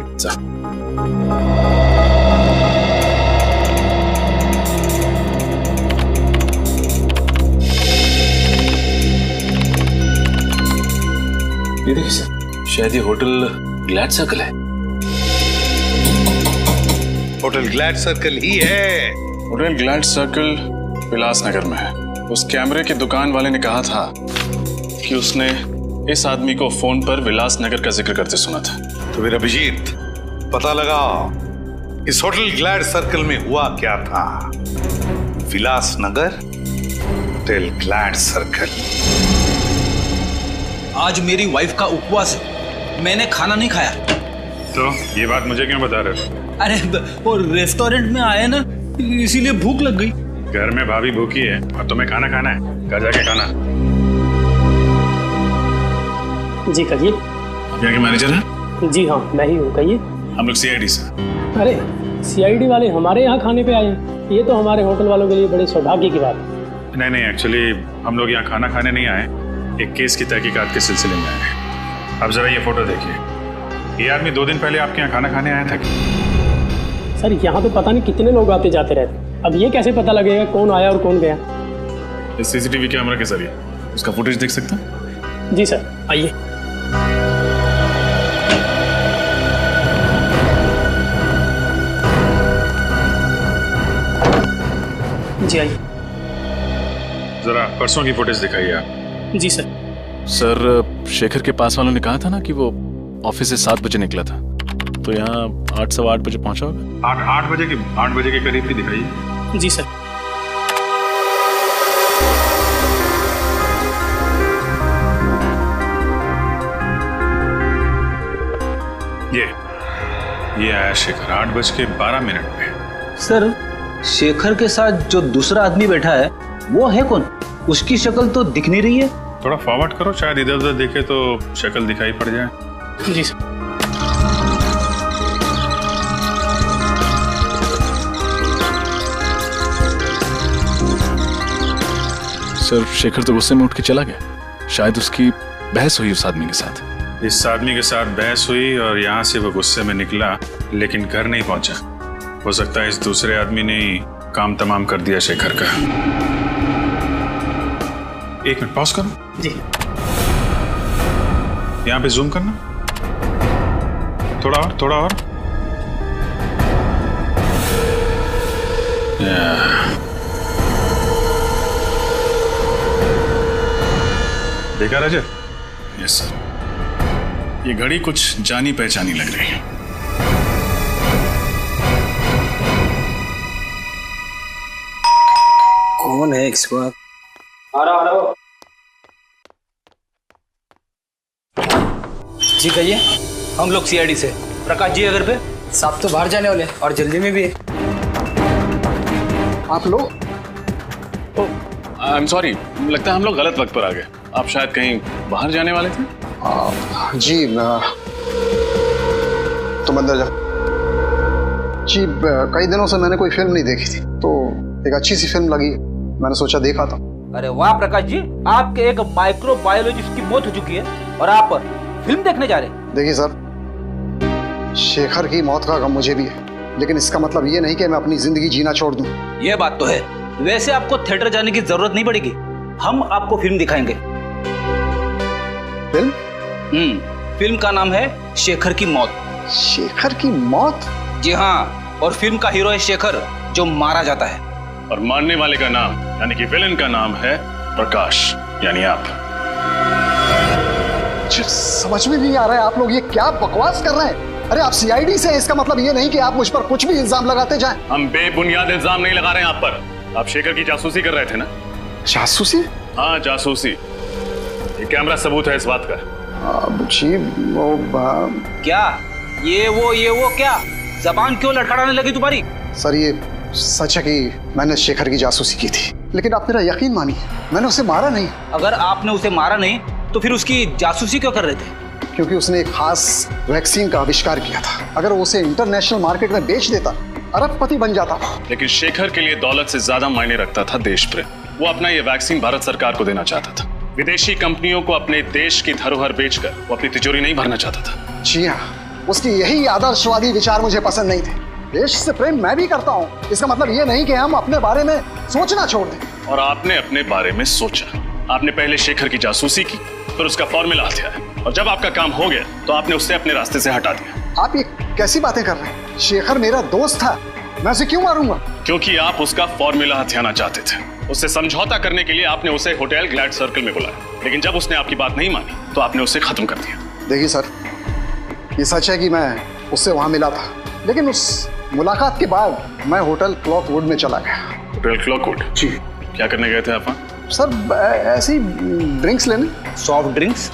ये देखिए सर, शायद ये होटल ग्लैड सर्कल है। होटल ग्लैड सर्कल ही है। होटल ग्लैड सर्कल विलासनगर में है। उस कैमरे की दुकान वाले ने कहा था कि उसने इस आदमी को फोन पर विलासनगर का जिक्र करते सुना था। तो फिर अभिजीत, पता लगाओ इस होटल ग्लैड सर्कल में हुआ क्या था। Vilasnagar, hotel glad circle. आज मेरी वाइफ का उपवास है, मैंने खाना नहीं खाया। तो ये बात मुझे क्यों बता रहे हो? अरे वो रेस्टोरेंट में आए ना, इसीलिए भूख लग गई। घर में भाभी भूखी है और तुम्हें खाना खाना है, घर जाके खाना। जी कहिए। आप यहाँ के मैनेजर हैं? जी हाँ, मैं ही हूँ, कहिए। हम लोग CID से। अरे CID वाले हमारे यहाँ खाने पे आए हैं, ये तो हमारे होटल वालों के लिए बड़े सौभाग्य की बात है। नहीं, एक्चुअली हम लोग यहाँ खाना खाने नहीं आए, एक केस की तहकीकात के सिलसिले में आए हैं। अब जरा ये फोटो देखिए। ये आदमी 2 दिन पहले आपके यहाँ खाना खाने आया था क्या? सर यहाँ तो पता नहीं कितने लोग आते जाते रहते, अब ये कैसे पता लगेगा कौन आया और कौन गया? इस CCTV कैमरा के जरिए उसका फुटेज देख सकते हैं? जी सर, आइए। जी आइए। जरा परसों की फुटेज दिखाइए आप। जी सर। सर शेखर के पास वालों ने कहा था ना कि वो ऑफिस से 7 बजे निकला था, तो यहाँ 8 सवा 8 बजे पहुंचा होगा। 8 बजे के करीब भी दिखाइए। जी सर। ये आया शेखर 8:12 पे। सर शेखर के साथ जो दूसरा आदमी बैठा है वो है कौन? उसकी शक्ल तो दिख नहीं रही है। थोड़ा फॉरवर्ड करो, शायद इधर उधर देखे तो शक्ल दिखाई पड़ जाए। जी सर। सर शेखर तो गुस्से में उठ के चला गया। शायद उसकी बहस हुई उस आदमी के साथ। इस आदमी के साथ बहस हुई और यहाँ से वो गुस्से में निकला, लेकिन घर नहीं पहुंचा। हो सकता है इस दूसरे आदमी ने काम तमाम कर दिया शेखर का। 1 मिनट पॉज करो। जी। यहाँ पे जूम करना, थोड़ा और। देखा रजत? Yes sir. ये घड़ी कुछ जानी पहचानी लग रही है। कौन है इस वक्त? आ रहा। जी कहिए। हम लोग सीआईडी से। प्रकाश जी अगर पे साहब तो बाहर जाने वाले और जल्दी में भी है। आप लोग? आई एम सॉरी, लगता है हम लोग गलत वक्त पर आ गए। आप शायद कहीं बाहर जाने वाले थे? जी तुम अंदर जाओ। जी कई दिनों से मैंने कोई फिल्म नहीं देखी थी, तो एक अच्छी सी फिल्म लगी, मैंने सोचा देखा था। अरे वाह प्रकाश जी, आपके एक माइक्रोबायोलॉजिस्ट की मौत हो चुकी है और आप फिल्म देखने जा रहे हैं। देखिए सर, शेखर की मौत का गम मुझे भी है, लेकिन इसका मतलब ये नहीं कि मैं अपनी जिंदगी जीना छोड़ दूं। ये बात तो है। वैसे आपको थिएटर जाने की जरूरत नहीं पड़ेगी, हम आपको फिल्म दिखाएंगे। फिल्म? फिल्म का नाम है शेखर की मौत। शेखर की मौत? जी हाँ, और फिल्म का हीरो है शेखर, जो मारा जाता है। और मारने वाले का नाम यानी कि विलन का नाम है प्रकाश, यानी आप। समझ में नहीं आ रहा है, आप लोग ये क्या बकवास कर रहे हैं? अरे आप सीआईडी से हैं, इसका मतलब ये नहीं कि आप मुझ पर कुछ भी इल्जाम लगाते जाएं। हम बेबुनियाद इल्जाम नहीं लगा रहे हैं आप पर। आप शेखर की जासूसी कर रहे थे ना? जासूसी? हाँ जासूसी। ये कैमरा सबूत है इस बात का। जी वो क्या ये वो क्या जबान क्यों लड़खड़ाने लगी तुम्हारी? सर ये सच है कि मैंने शेखर की जासूसी की थी, लेकिन आप मेरा यकीन मानिए, मैंने उसे मारा नहीं। अगर आपने उसे मारा नहीं तो फिर उसकी जासूसी क्यों कर रहे थे? क्योंकि उसने एक खास वैक्सीन का आविष्कार किया था। अगर वो उसे इंटरनेशनल मार्केट में बेच देता, अरबपति बन जाता। लेकिन शेखर के लिए दौलत से ज्यादा मायने रखता था देश प्रेम। वो अपना ये वैक्सीन भारत सरकार को देना चाहता था। विदेशी कंपनियों को अपने देश की धरोहर बेचकर वो अपनी तिजोरी नहीं भरना चाहता था। जी हाँ, उसकी यही आदर्शवादी विचार मुझे पसंद नहीं थे। देश से प्रेम मैं भी करता हूँ, इसका मतलब ये नहीं कि हम अपने बारे में सोचना छोड़ दें। और आपने अपने बारे में सोचा। आपने पहले शेखर की जासूसी की, फिर उसका फॉर्मूला हथियाया, और जब आपका काम हो गया तो आपने उससे अपने रास्ते से हटा दिया। आप ये कैसी बातें कर रहे हैं? शेखर मेरा दोस्त था, मैं उसे क्यों मारूंगा? क्योंकि आप उसका फॉर्मूला हथियाना चाहते थे। उससे समझौता करने के लिए आपने उसे होटल ग्लैड सर्कल में बुलाया, लेकिन जब उसने आपकी बात नहीं मानी तो आपने उसे खत्म कर दिया। देखिए सर, ये सच है कि मैं उससे वहां मिला था, लेकिन उस मुलाकात के बाद मैं होटल क्लॉकवुड में चला गया। होटल क्लॉकवुड? जी। क्या करने गए थे आप वहाँ? सर ऐसे ही ड्रिंक्स लेने। Soft drinks?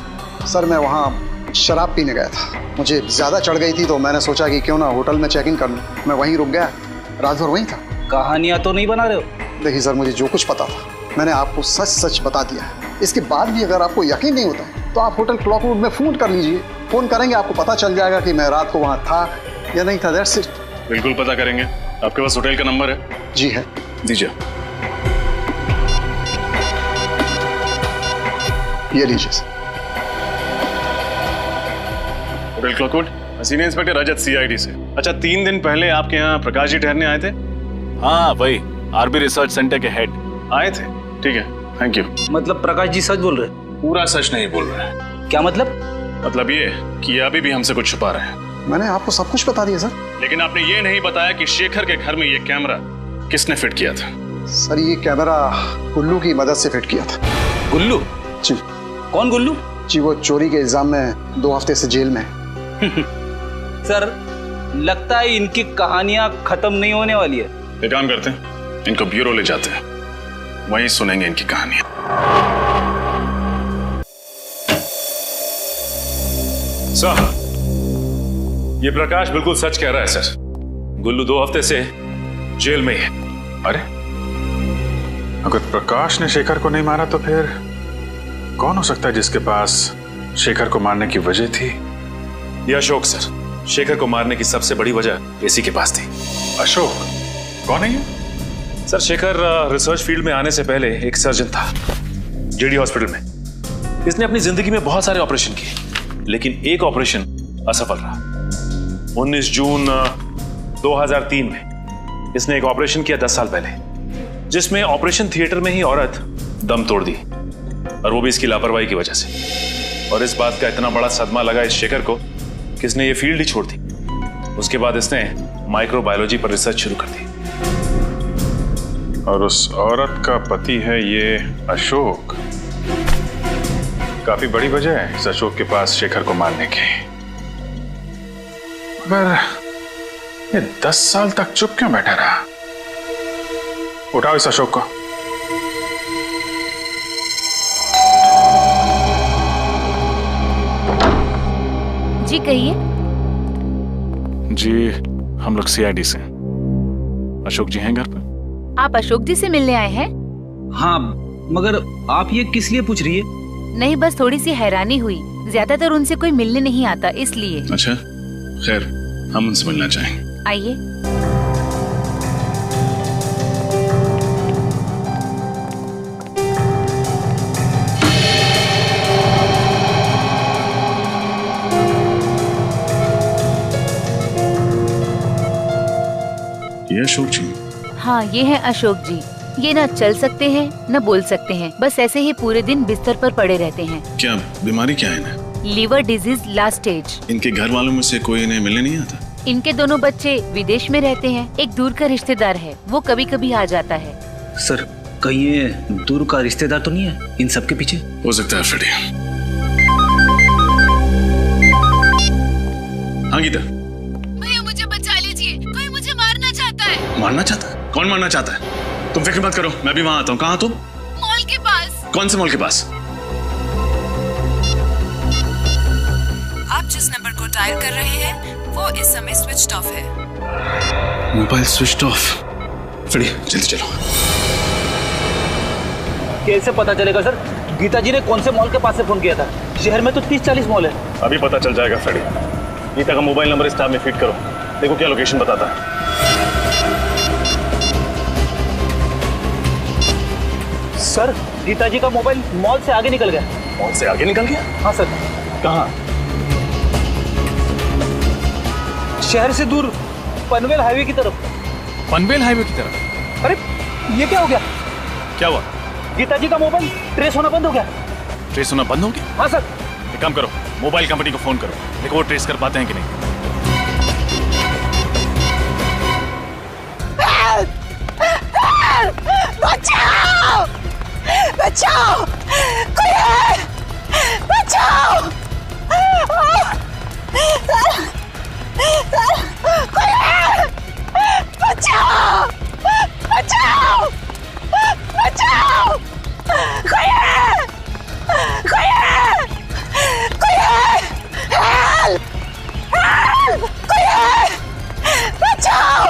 सर मैं वहाँ शराब पीने गया था, मुझे ज्यादा चढ़ गई थी तो मैंने सोचा कि क्यों ना होटल में चेक इन कर लूं। मैं वहीं रुक गया, रात भर वहीं था। कहानियां तो नहीं बना रहे हो? देखिए सर, मुझे जो कुछ पता था मैंने आपको सच सच बता दिया है। इसके बाद भी अगर आपको यकीन नहीं होता है तो आप होटल क्लॉकवुड में फोन कर लीजिए। फोन करेंगे, आपको पता चल जाएगा कि मैं रात को वहाँ था या नहीं था। That's it. बिल्कुल पता करेंगे। आपके पास होटल का नंबर है? जी है। दीजिए। ये लीजिए। होटल क्लॉकवुड, सीनियर इंस्पेक्टर रजत, सीआईडी से। अच्छा, 3 दिन पहले आपके यहाँ प्रकाश जी ठहरने आए थे? हाँ वही, आरबी रिसर्च सेंटर के हेड आए थे। ठीक है, थैंक यू। मतलब प्रकाश जी सच बोल रहे? पूरा सच नहीं बोल रहे। क्या मतलब? मतलब ये कि अभी भी हमसे कुछ छुपा रहे हैं। मैंने आपको सब कुछ बता दिया सर। लेकिन आपने ये नहीं बताया कि शेखर के घर में ये कैमरा किसने फिट किया था? सर ये कैमरा गुल्लू की मदद से फिट किया था। गुल्लू? जी। कौन गुल्लू? जी वो चोरी के इल्जाम में 2 हफ्ते से जेल में है। सर लगता है इनकी कहानियां खत्म नहीं होने वाली है। एक काम करते हैं, इनको ब्यूरो ले जाते हैं, वहीं सुनेंगे इनकी कहानियां। सर, ये प्रकाश बिल्कुल सच कह रहा है सर। गुल्लू 2 हफ्ते से जेल में है। अरे अगर प्रकाश ने शेखर को नहीं मारा तो फिर कौन हो सकता है जिसके पास शेखर को मारने की वजह थी? ये अशोक सर, शेखर को मारने की सबसे बड़ी वजह इसी के पास थी। अशोक? कौन है ये? सर शेखर रिसर्च फील्ड में आने से पहले एक सर्जन था जेडी हॉस्पिटल में। इसने अपनी जिंदगी में बहुत सारे ऑपरेशन किए, लेकिन एक ऑपरेशन असफल रहा। 19 जून 2003 में इसने एक ऑपरेशन किया 10 साल पहले, जिसमें ऑपरेशन थिएटर में ही औरत दम तोड़ दी, और वो भी इसकी लापरवाही की वजह से। और इस बात का इतना बड़ा सदमा लगा इस शेखर को कि इसने ये फील्ड ही छोड़ दी। उसके बाद इसने माइक्रोबायोलॉजी पर रिसर्च शुरू कर दी। और उस औरत का पति है ये अशोक। काफी बड़ी वजह है इस अशोक के पास शेखर को मारने की। पर ये 10 साल तक चुप क्यों बैठा रहा? उठाओ इस अशोक को। जी कहिए। जी हम लोग सीआईडी से। अशोक जी हैं घर पर? आप अशोक जी से मिलने आए हैं? हाँ, मगर आप ये किस लिए पूछ रही है? नहीं, बस थोड़ी सी हैरानी हुई। ज्यादातर उनसे कोई मिलने नहीं आता, इसलिए। अच्छा, खैर हम उनसे मिलना चाहेंगे। आइए। ये अशोक जी? हाँ, ये है अशोक जी। ये ना चल सकते हैं न बोल सकते हैं, बस ऐसे ही पूरे दिन बिस्तर पर पड़े रहते हैं। क्या बीमारी क्या है इन्हें? Liver disease last stage. इनके घर वालों में से कोई इन्हें मिलने नहीं आता? इनके दोनों बच्चे विदेश में रहते हैं। एक दूर का रिश्तेदार है, वो कभी कभी आ जाता है। सर, कहीं ये दूर का रिश्तेदार तो नहीं है इन सब के पीछे? हो सकता है फ्रेडी। हाँ गीता। भैया मुझे बचा लीजिए, कोई मुझे मारना चाहता है। मारना चाहता है? कौन मारना चाहता है? तुम फिक्र मत करो, मैं भी वहां आता हूँ। कहाँ तुम? मॉल के पास। कौन से मॉल के पास? आप जिस नंबर को डायल कर रहे हैं वो इस समय स्विच ऑफ है। Mobile switch off. फ्रेडी जल्दी चलो। कैसे पता चलेगा सर? गीता जी ने कौन से मॉल के पास से फोन किया था? शहर में तो 30-40 मॉल है। अभी पता चल जाएगा फ्रेडी। गीता का मोबाइल नंबर इस टैब में फीड करो, देखो क्या लोकेशन बताता है। सर, गीता जी का मोबाइल मॉल से आगे निकल गया। मॉल से आगे निकल गया? हाँ सर। कहाँ? शहर से दूर, पनवेल हाईवे की तरफ। पनवेल हाईवे की तरफ? अरे ये क्या हो गया? क्या हुआ? गीता जी का मोबाइल ट्रेस होना बंद हो गया। ट्रेस होना बंद हो गया? हाँ सर। एक काम करो, मोबाइल कंपनी को फोन करो, देखो वो ट्रेस कर पाते हैं कि नहीं। बचाओ! बचाओ! कोई है! बचाओ! कोई है! बचाओ! बचाओ! बचाओ! कोई है! कोई है! कोई है! हेल्प! हेल्प! कोई है! बचाओ!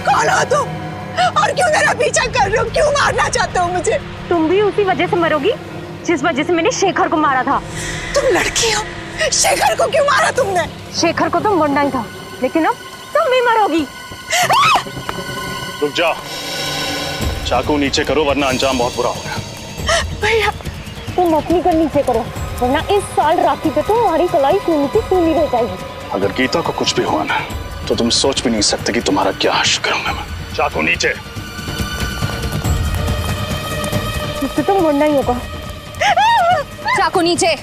कौन हो तुम? और क्यों मेरा पीछा कर रहे हो? क्यों मारना चाहते हो मुझे? तुम भी उसी वजह से मरोगी जिस वजह से मैंने शेखर को मारा था। तुम लड़की हो, शेखर को क्यों मारा तुमने? शेखर को तो मरना ही था, लेकिन अब तुम भी मरोगी। रुक जाओ, चाकू नीचे करो वरना अंजाम बहुत बुरा होगा। भैया, तुम अपनी कर नीचे करो, वरना इस साल राखी पे तुम्हारी कलाई सूनी की सूनी रह जाएगी। अगर गीता को कुछ भी हुआ ना तो तुम सोच भी नहीं सकते कि तुम्हारा क्या हश्र करूंगा मैं। चाकू नीचे। इससे तो मरना ही होगा। चाकू नीचे।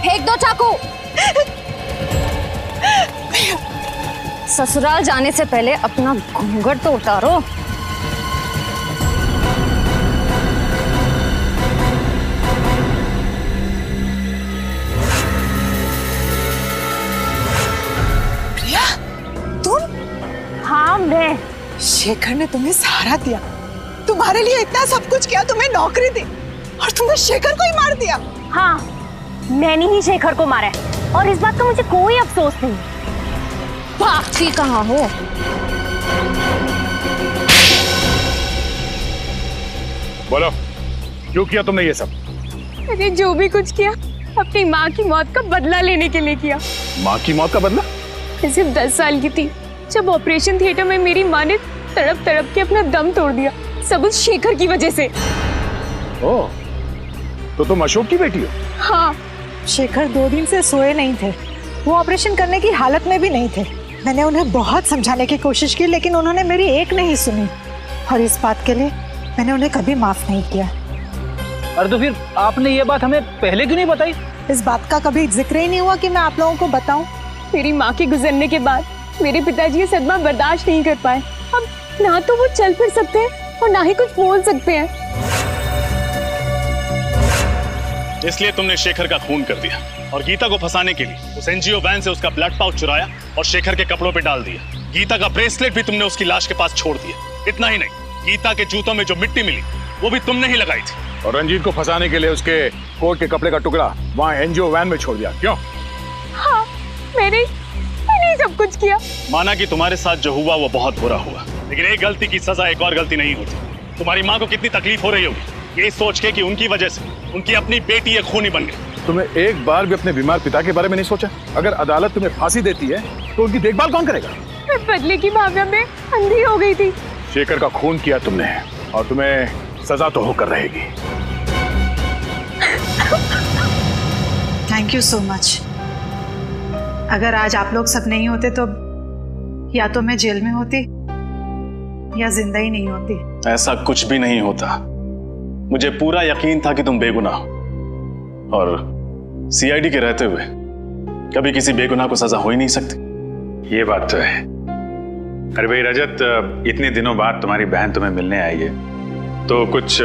फेंक दो चाकू। ससुराल जाने से पहले अपना घूंघट तो उतारो। प्रिया, तुम? हाँ मैं। शेखर ने तुम्हें सहारा दिया, तुम्हारे लिए इतना सब कुछ किया, तुम्हें नौकरी दी, और तुमने शेखर को ही मार दिया। हाँ, मैंने ही शेखर को मारा है और इस बात का मुझे कोई अफसोस नहीं। भागती कहाँ हो? बोलो, क्यों किया तुमने ये सब? अरे जो भी कुछ किया अपनी माँ की मौत का बदला लेने के लिए किया। माँ की मौत का बदला? सिर्फ 10 साल की थी जब ऑपरेशन थिएटर में मेरी माँ ने तड़प तड़प के अपना दम तोड़ दिया, सब उस शेखर की वजह से। ओह, तो तुम अशोक की बेटी हो? हाँ। शेखर 2 दिन से सोए नहीं थे, वो ऑपरेशन करने की हालत में भी नहीं थे। मैंने उन्हें बहुत समझाने की कोशिश की, लेकिन उन्होंने मेरी एक नहीं सुनी, और इस बात के लिए मैंने उन्हें कभी माफ नहीं किया। अरे तो फिर आपने ये बात हमें पहले क्यों नहीं बताई? इस बात का कभी जिक्र ही नहीं हुआ कि मैं आप लोगों को बताऊं। मेरी माँ के गुजरने के बाद मेरे पिताजी ये सदमा बर्दाश्त नहीं कर पाए। अब ना तो वो चल फिर सकते हैं और ना ही कुछ बोल सकते हैं। इसलिए तुमने शेखर का खून कर दिया और गीता को फंसाने के लिए उस एनजीओ वैन से उसका ब्लड पाउच चुराया और शेखर के कपड़ों पे डाल दिया। गीता का ब्रेसलेट भी तुमने उसकी लाश के पास छोड़ दिया। इतना ही नहीं, गीता के जूतों में जो मिट्टी मिली वो भी तुमने ही लगाई थी। और रंजीत को फंसाने के लिए उसके कोट के कपड़े का टुकड़ा वहाँ एनजीओ वैन में छोड़ दिया। क्यों? हाँ, मैंने सब कुछ किया। माना कि तुम्हारे साथ जो हुआ वो बहुत बुरा हुआ, लेकिन एक गलती की सजा एक और गलती नहीं होती। तुम्हारी माँ को कितनी तकलीफ हो रही होगी ये सोच के कि उनकी वजह से उनकी अपनी बेटी एक खूनी बन गई। तुम्हें एक बार भी अपने बीमार पिता के बारे में नहीं सोचा? अगर अदालत तुम्हें फांसी देती है तो उनकी देखभाल कौन करेगा? मैं बदले की भावना में अंधी हो गई थी। शेखर का खून किया तुमने और तुम्हें सजा तो होकर रहेगी। Thank you so much. अगर आज आप लोग सब नहीं होते तो या तो मैं जेल में होती या जिंदा ही नहीं होती। ऐसा कुछ भी नहीं होता। मुझे पूरा यकीन था कि तुम बेगुनाह हो और सीआईडी के रहते हुए कभी किसी बेगुनाह को सजा हो ही नहीं सकती। ये बात तो है। अरे भाई रजत, इतने दिनों बाद तुम्हारी बहन तुम्हें मिलने आई है तो कुछ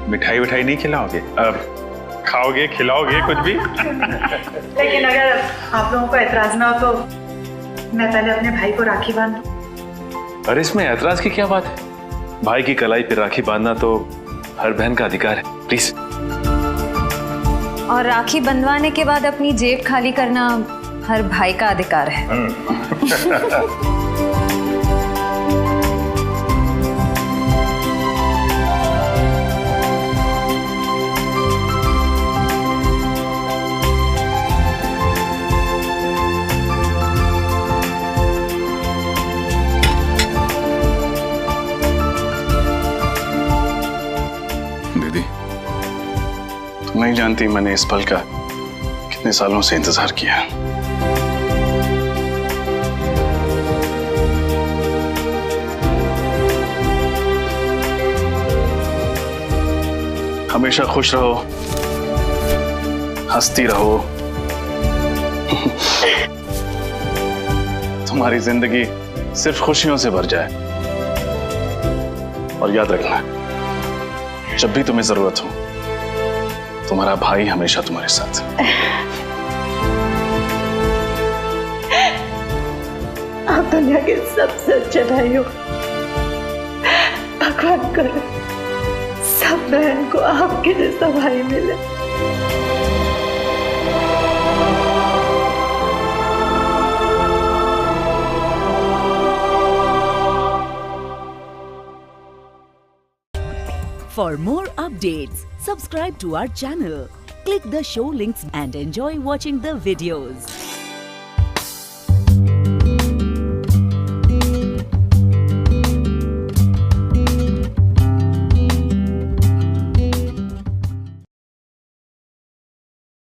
मिठाई विठाई नहीं खिलाओगे? खाओगे, खिलाओगे कुछ भी? लेकिन अगर आप लोगों को एतराज ना हो तो मैं पहले अपने भाई को राखी बांध दूं। अरे इसमें ऐतराज की क्या बात है? भाई की कलाई पे राखी बांधना तो हर बहन का अधिकार है। प्लीज। और राखी बंधवाने के बाद अपनी जेब खाली करना हर भाई का अधिकार है। नहीं जानती मैंने इस पल का कितने सालों से इंतजार किया। हमेशा खुश रहो, हंसती रहो। तुम्हारी जिंदगी सिर्फ खुशियों से भर जाए। और याद रखना, जब भी तुम्हें जरूरत हो तुम्हारा भाई हमेशा तुम्हारे साथ। आप दुनिया के सबसे अच्छे भाई हो। भगवान करे सब बहन को आपके जैसा भाई मिले। For more updates, subscribe to our channel, click the show links and enjoy watching the videos.